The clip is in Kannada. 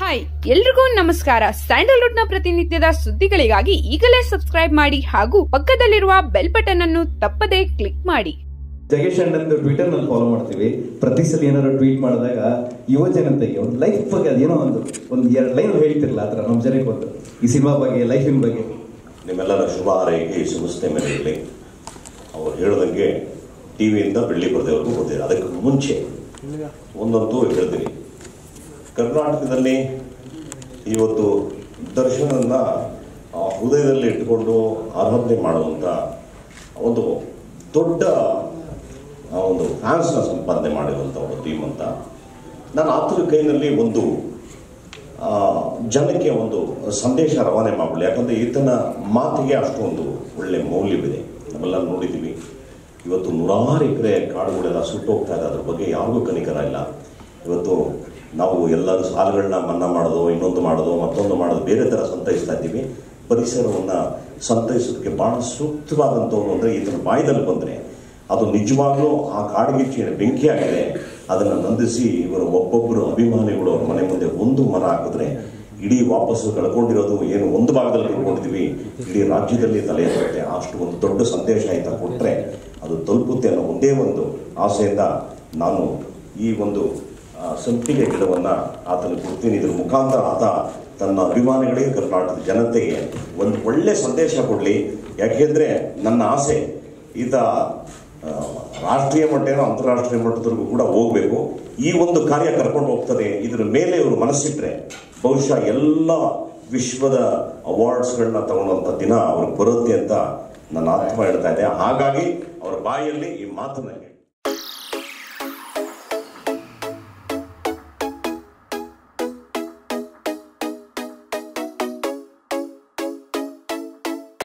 ಹಾಯ್ ಎಲ್ರಿಗೂ ನಮಸ್ಕಾರ. ಸ್ಯಾಂಡಲ್ವುಡ್ ನ ಪ್ರತಿನಿತ್ಯದ ಸುದ್ದಿಗಳಿಗಾಗಿ ಈಗಲೇ ಸಬ್ಸ್ಕ್ರೈಬ್ ಮಾಡಿ ಹಾಗೂ ಪಕ್ಕದಲ್ಲಿರುವ ಬೆಲ್ ಬಟನ್ ಅನ್ನು ತಪ್ಪದೇ ಕ್ಲಿಕ್ ಮಾಡಿ. ಜಗೇಶ್ ಅಣ್ಣಂದು ಟ್ವಿಟರ್ ನಲ್ಲಿ ಫಾಲೋ ಮಾಡ್ತೀವಿ. ಪ್ರತಿ ಸಲ ಏನಾದ್ರು ಟ್ವೀಟ್ ಮಾಡಿದಾಗ ಯುವ ಜನತೆಗೆ ಒಂದು ಲೈಫ್ ಬಗ್ಗೆ ಅದೇನೋ ಒಂದು ಎರಡು ಲೈನ್ ಹೇಳ್ತಿರಲ್ಲ, ಆತರ ನಮ್ಮ ಜನಕ್ಕೆ ಒಂದು ಈ ಸಿನಿಮಾ ಬಗ್ಗೆ, ಲೈಫಿನ ಬಗ್ಗೆ. ನಿಮ್ಮೆಲ್ಲರ ಶುಭ ಹಾರೈಕೆ ಈ ಸಂಸ್ಥೆ ಮೇಲೆ ಇರಲಿ. ಅವ್ರು ಹೇಳ್ದಂಗೆ ಟಿವಿಯಿಂದ ಬೆಳ್ಳಿ ಪರದೆವರೆಗೂ ಗೊತ್ತಿದೆ. ಅದಕ್ಕೆ ಮುಂಚೆ ಒಂದಂತೂ ಹೇಳ್ತೀನಿ, ಕರ್ನಾಟಕದಲ್ಲಿ ಇವತ್ತು ದರ್ಶನನ್ನ ಹೃದಯದಲ್ಲಿ ಇಟ್ಟುಕೊಂಡು ಆರಾಧನೆ ಮಾಡುವಂಥ ಒಂದು ದೊಡ್ಡ ಒಂದು ಫ್ಯಾನ್ಸ್ನ ಸಂಪಾದನೆ ಮಾಡಿರುವಂಥ ಒಂದು ಟೀಮ್ ಅಂತ ನಾನು ಆತರ ಕೈನಲ್ಲಿ ಒಂದು ಜನಕ್ಕೆ ಒಂದು ಸಂದೇಶ ರವಾನೆ ಮಾಡಲಿ. ಯಾಕಂದರೆ ಈತನ ಮಾತಿಗೆ ಅಷ್ಟೊಂದು ಒಳ್ಳೆ ಮೌಲ್ಯವಿದೆ. ನಾವೆಲ್ಲ ನೋಡಿದ್ದೀವಿ, ಇವತ್ತು 100 ಎಕರೆ ಕಾಡುಗಳೆಲ್ಲ ಸುಟ್ಟೋಗ್ತಾ ಇದೆ. ಅದ್ರ ಬಗ್ಗೆ ಯಾರಿಗೂ ಕನಿಕರ ಇಲ್ಲ. ಇವತ್ತು ನಾವು ಎಲ್ಲರೂ ಸಾಲಗಳನ್ನ ಮನ್ನಾ ಮಾಡೋದು, ಇನ್ನೊಂದು ಮಾಡೋದು, ಮತ್ತೊಂದು ಮಾಡೋದು, ಬೇರೆ ಥರ ಸಂತೈಸ್ತಾ ಇದ್ದೀವಿ. ಪರಿಸರವನ್ನು ಸಂತೈಸೋದಕ್ಕೆ ಭಾಳ ಸೂಕ್ತವಾದಂಥವ್ರು ಅಂದರೆ ಈತನ ಬಾಯಿದಲ್ಲಿ ಬಂದರೆ ಅದು ನಿಜವಾಗ್ಲೂ ಆ ಕಾಡ್ಗಿಚ್ಚಿನ ಬೆಂಕಿ ಆಗಿದೆ. ಅದನ್ನು ನಂದಿಸಿ ಇವರು ಒಬ್ಬೊಬ್ಬರು ಅಭಿಮಾನಿಗಳು ಅವ್ರ ಮನೆ ಮುಂದೆ ಒಂದು ಮರ ಹಾಕಿದ್ರೆ ಇಡೀ ವಾಪಸ್ಸು ಕಳ್ಕೊಂಡಿರೋದು ಏನು ಒಂದು ಭಾಗದಲ್ಲಿ ಕಳ್ಕೊಂಡಿದ್ದೀವಿ, ಇಡೀ ರಾಜ್ಯದಲ್ಲಿ ತಲೆ ಎತ್ತುತ್ತೆ. ಅಷ್ಟು ಒಂದು ದೊಡ್ಡ ಸಂದೇಶ ಆಯ್ತಾ ಕೊಟ್ಟರೆ ಅದು ತಲುಪುತ್ತೆ ಅನ್ನೋ ಒಂದೇ ಒಂದು ಆಸೆಯಿಂದ ನಾನು ಈ ಒಂದು ಸಂಪಿಗೆ ಗಿಡವನ್ನು ಆತನಿಗೆ ಕೊಡ್ತೀನಿ. ಇದ್ರ ಮುಖಾಂತರ ಆತ ತನ್ನ ಅಭಿಮಾನಿಗಳಿಗೆ, ಕರ್ನಾಟಕದ ಜನತೆಗೆ ಒಂದು ಒಳ್ಳೆ ಸಂದೇಶ ಕೊಡಲಿ. ಯಾಕೆಂದರೆ ನನ್ನ ಆಸೆ ಈತ ರಾಷ್ಟ್ರೀಯ ಮಟ್ಟೇನೋ ಅಂತಾರಾಷ್ಟ್ರೀಯ ಮಟ್ಟದವರೆಗೂ ಕೂಡ ಹೋಗಬೇಕು. ಈ ಒಂದು ಕಾರ್ಯ ಕರ್ಕೊಂಡು ಹೋಗ್ತದೆ. ಇದರ ಮೇಲೆ ಇವರು ಮನಸ್ಸಿಟ್ಟರೆ ಬಹುಶಃ ಎಲ್ಲ ವಿಶ್ವದ ಅವಾರ್ಡ್ಸ್ಗಳನ್ನ ತಗೊಳ್ಳೋಂಥ ದಿನ ಅವ್ರಿಗೆ ಬರುತ್ತೆ ಅಂತ ನನ್ನ ಆತ್ಮ ಹೇಳ್ತಾ ಇದೆ. ಹಾಗಾಗಿ ಅವರ ಬಾಯಲ್ಲಿ ಈ ಮಾತನ್ನ